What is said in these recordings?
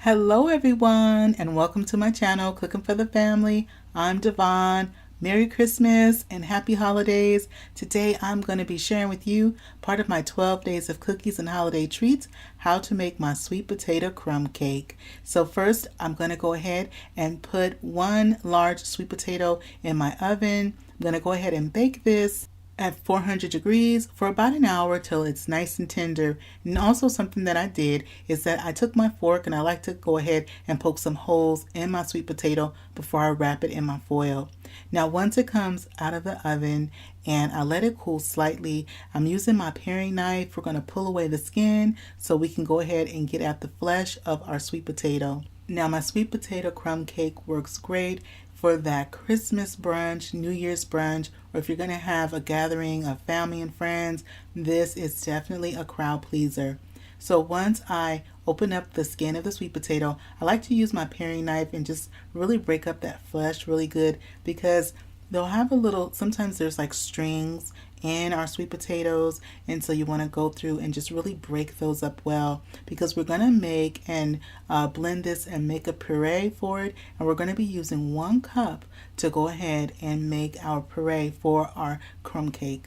Hello everyone and welcome to my channel Cooking for the Family. I'm Devon. Merry Christmas and happy holidays. Today I'm going to be sharing with you part of my 12 days of cookies and holiday treats, how to make my sweet potato crumb cake. So first I'm going to go ahead and put one large sweet potato in my oven. I'm going to go ahead and bake this at 400 degrees for about an hour till it's nice and tender. And also something that I did is that I took my fork and I like to go ahead and poke some holes in my sweet potato before I wrap it in my foil. Now once it comes out of the oven and I let it cool slightly, I'm using my paring knife. We're going to pull away the skin so we can go ahead and get at the flesh of our sweet potato. Now my sweet potato crumb cake works great for that Christmas brunch, New Year's brunch, or if you're going to have a gathering of family and friends, this is definitely a crowd pleaser. So once I open up the skin of the sweet potato, I like to use my paring knife and just really break up that flesh really good because they'll have a little, sometimes there's like strings in our sweet potatoes, and so you want to go through and just really break those up well because we're going to make and blend this and make a puree for it, and we're going to be using 1 cup to go ahead and make our puree for our crumb cake.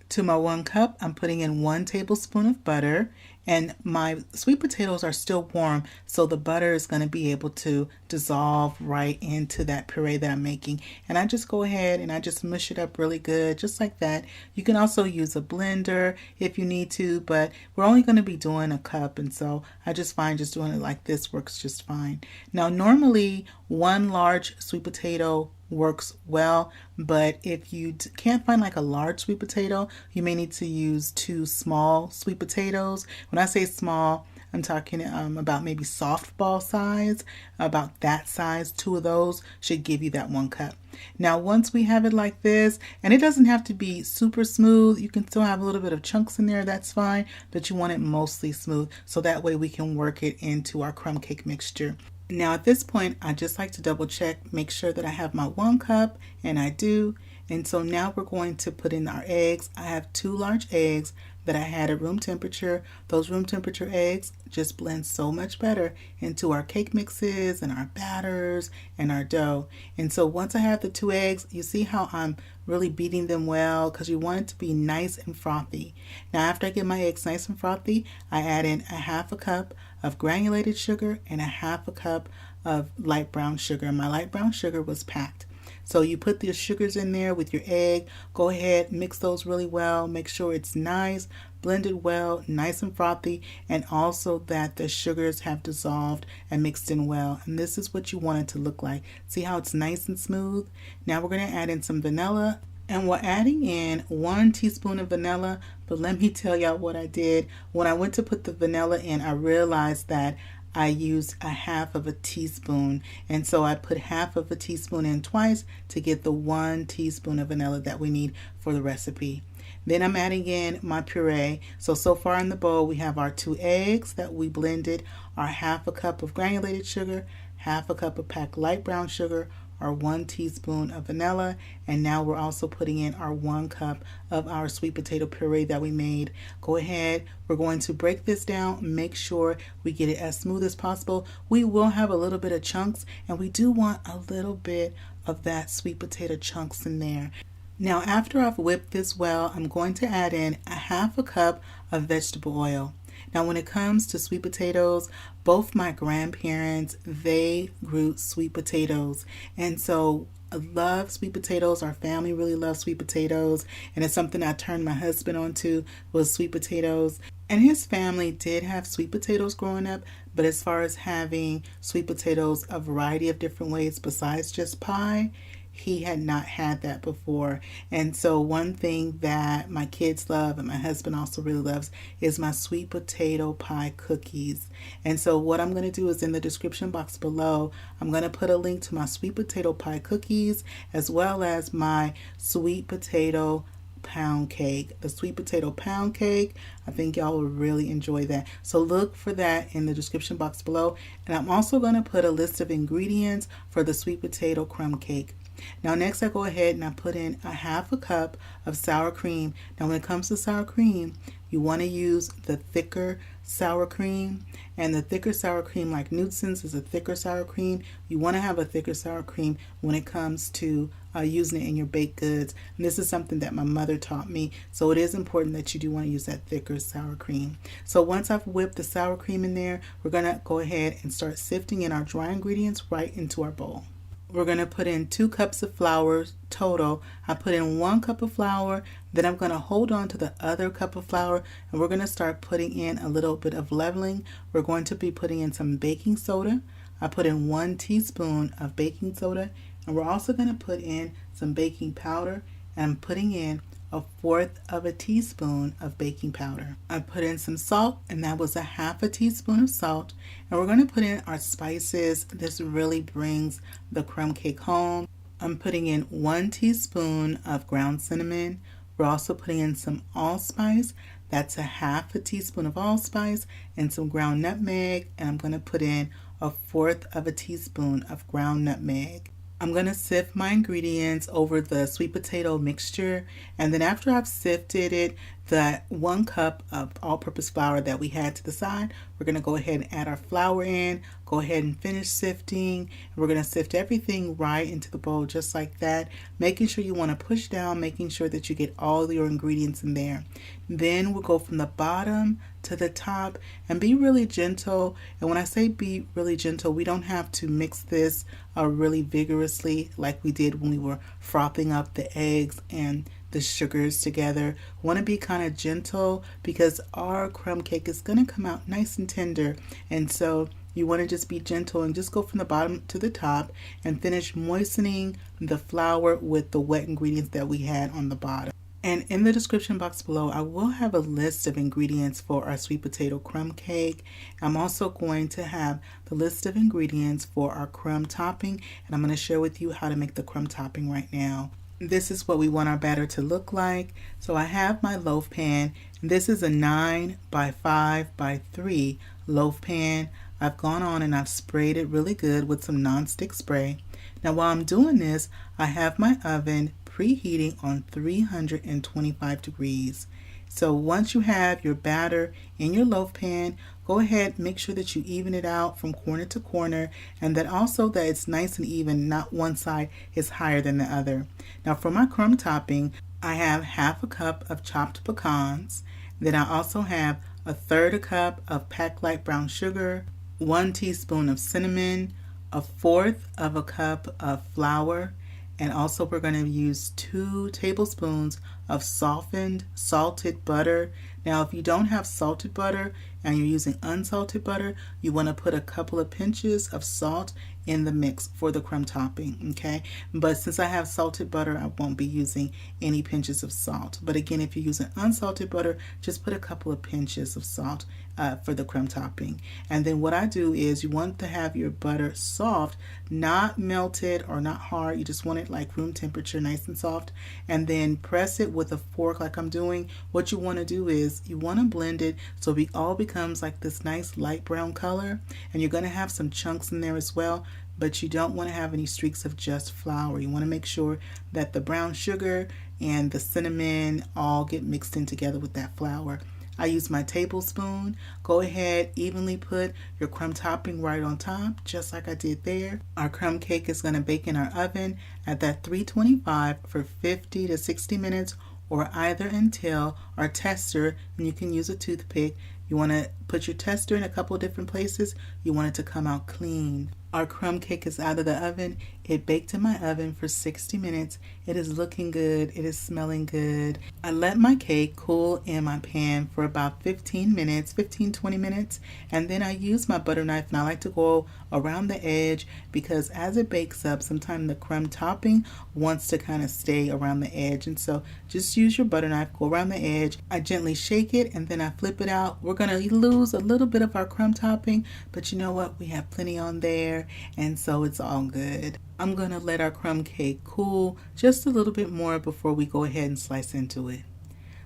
To my 1 cup, I'm putting in 1 tablespoon of butter, and my sweet potatoes are still warm, so the butter is going to be able to dissolve right into that puree that I'm making. And I just go ahead and I just mush it up really good, just like that. You can also use a blender if you need to, but we're only going to be doing a cup, and so I just find just doing it like this works just fine. Now normally 1 large sweet potato works well, but if you can't find like a large sweet potato, you may need to use 2 small sweet potatoes. When I say small, I'm talking about maybe softball size, about that size. 2 of those should give you that 1 cup. Now once we have it like this, and it doesn't have to be super smooth, you can still have a little bit of chunks in there, that's fine, but you want it mostly smooth so that way we can work it into our crumb cake mixture. Now at this point, I just like to double check, make sure that I have my 1 cup, and I do. And so now we're going to put in our eggs. I have 2 large eggs that I had at room temperature. Those room temperature eggs just blend so much better into our cake mixes and our batters and our dough. And so once I have the 2 eggs, you see how I'm really beating them well because you want it to be nice and frothy. Now after I get my eggs nice and frothy, I add in a 1/2 cup of granulated sugar and a 1/2 cup of light brown sugar. My light brown sugar was packed. So you put the sugars in there with your egg, go ahead, mix those really well, make sure it's nice, blended well, nice and frothy, and also that the sugars have dissolved and mixed in well. And this is what you want it to look like. See how it's nice and smooth? Now we're going to add in some vanilla, and we're adding in 1 teaspoon of vanilla, but let me tell y'all what I did. When I went to put the vanilla in, I realized that I used a 1/2 teaspoon, and so I put 1/2 teaspoon in twice to get the 1 teaspoon of vanilla that we need for the recipe. Then I'm adding in my puree. So far in the bowl we have our 2 eggs that we blended, our 1/2 cup of granulated sugar, 1/2 cup of packed light brown sugar, our 1 teaspoon of vanilla, and now we're also putting in our 1 cup of our sweet potato puree that we made. Go ahead, we're going to break this down, make sure we get it as smooth as possible. We will have a little bit of chunks, and we do want a little bit of that sweet potato chunks in there. Now after I've whipped this well, I'm going to add in a 1/2 cup of vegetable oil. Now when it comes to sweet potatoes, both my grandparents, they grew sweet potatoes, and so I love sweet potatoes. Our family really loves sweet potatoes, and it's something I turned my husband on to, was sweet potatoes. And his family did have sweet potatoes growing up, but as far as having sweet potatoes a variety of different ways besides just pie, he had not had that before. And so one thing that my kids love and my husband also really loves is my sweet potato pie cookies. And so what I'm going to do is in the description box below, I'm going to put a link to my sweet potato pie cookies as well as my sweet potato pound cake. The sweet potato pound cake, I think y'all will really enjoy that. So look for that in the description box below. And I'm also going to put a list of ingredients for the sweet potato crumb cake. Now next I go ahead and I put in a 1/2 cup of sour cream. Now when it comes to sour cream, you want to use the thicker sour cream, and the thicker sour cream, like Newton's, is a thicker sour cream. You want to have a thicker sour cream when it comes to using it in your baked goods. And this is something that my mother taught me, so it is important that you do want to use that thicker sour cream. So once I've whipped the sour cream in there, we're going to go ahead and start sifting in our dry ingredients right into our bowl. We're going to put in 2 cups of flour total. I put in 1 cup of flour, then I'm going to hold on to the other cup of flour, and we're going to start putting in a little bit of leavening. We're going to be putting in some baking soda. I put in 1 teaspoon of baking soda, and we're also going to put in some baking powder, and I'm putting in 1/4 of a teaspoon of baking powder. I put in some salt, and that was 1/2 teaspoon of salt. And we're going to put in our spices. This really brings the crumb cake home. I'm putting in 1 teaspoon of ground cinnamon. We're also putting in some allspice. That's 1/2 teaspoon of allspice and some ground nutmeg. And I'm going to put in 1/4 of a teaspoon of ground nutmeg. I'm going to sift my ingredients over the sweet potato mixture, and then after I've sifted it, that 1 cup of all-purpose flour that we had to the side, we're going to go ahead and add our flour in, go ahead and finish sifting, and we're going to sift everything right into the bowl just like that, making sure you want to push down, making sure that you get all your ingredients in there. Then we'll go from the bottom to the top and be really gentle. And when I say be really gentle, we don't have to mix this really vigorously like we did when we were frothing up the eggs and the sugars together. Want to be kind of gentle because our crumb cake is going to come out nice and tender, and so you want to just be gentle and just go from the bottom to the top and finish moistening the flour with the wet ingredients that we had on the bottom. And in the description box below, I will have a list of ingredients for our sweet potato crumb cake. I'm also going to have the list of ingredients for our crumb topping, and I'm going to share with you how to make the crumb topping right now. This is what we want our batter to look like. So I have my loaf pan, and this is a 9 by 5 by 3 loaf pan. I've gone on and I've sprayed it really good with some nonstick spray. Now while I'm doing this, I have my oven preheating on 325 degrees. So once you have your batter in your loaf pan, go ahead, make sure that you even it out from corner to corner, and that also that it's nice and even, not one side is higher than the other. Now for my crumb topping, I have 1/2 cup of chopped pecans. Then I also have 1/3 cup of packed light brown sugar, 1 teaspoon of cinnamon, 1/4 of a cup of flour, and also we're going to use 2 tablespoons of softened salted butter. Now if you don't have salted butter and you're using unsalted butter, you want to put a couple of pinches of salt in the mix for the crumb topping, okay? But since I have salted butter, I won't be using any pinches of salt. But again, if you're using unsalted butter, just put a couple of pinches of salt for the crumb topping. And then what I do is you want to have your butter soft, not melted or not hard. You just want it like room temperature, nice and soft. And then press it with a fork like I'm doing. What you want to do is you want to blend it so it all becomes like this nice light brown color. And you're going to have some chunks in there as well, but you don't want to have any streaks of just flour. You want to make sure that the brown sugar and the cinnamon all get mixed in together with that flour. I use my tablespoon. Go ahead, evenly put your crumb topping right on top, just like I did there. Our crumb cake is going to bake in our oven at that 325 for 50 to 60 minutes, or either until our tester, and you can use a toothpick. You want to put your tester in a couple different places. You want it to come out clean. Our crumb cake is out of the oven. It baked in my oven for 60 minutes. It is looking good. It is smelling good. I let my cake cool in my pan for about 15 minutes, 15-20 minutes, and then I use my butter knife, and I like to go around the edge because as it bakes up, sometimes the crumb topping wants to kind of stay around the edge, and so just use your butter knife, go around the edge. I gently shake it, and then I flip it out. We're going to lose a little bit of our crumb topping, but you know what? We have plenty on there, and so it's all good. I'm going to let our crumb cake cool just a little bit more before we go ahead and slice into it.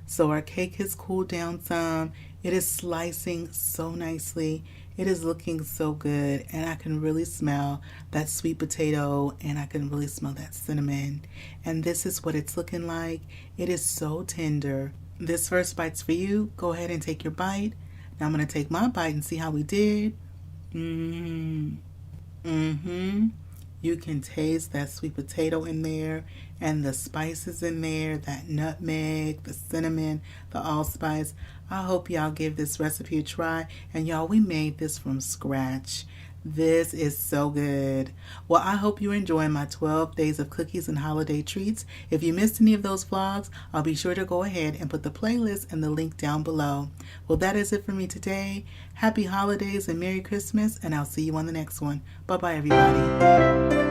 So our cake has cooled down some. It is slicing so nicely. It is looking so good, and I can really smell that sweet potato, and I can really smell that cinnamon. And this is what it's looking like. It is so tender. This first bite's for you. Go ahead and take your bite. Now I'm going to take my bite and see how we did. Mmm. Mm-hmm. You can taste that sweet potato in there and the spices in there, that nutmeg, the cinnamon, the allspice. I hope y'all give this recipe a try. And y'all, we made this from scratch. This is so good. Well, I hope you're enjoying my 12 days of cookies and holiday treats. If you missed any of those vlogs, I'll be sure to go ahead and put the playlist and the link down below. Well, that is it for me today. Happy holidays and Merry Christmas, and I'll see you on the next one. Bye-bye, everybody.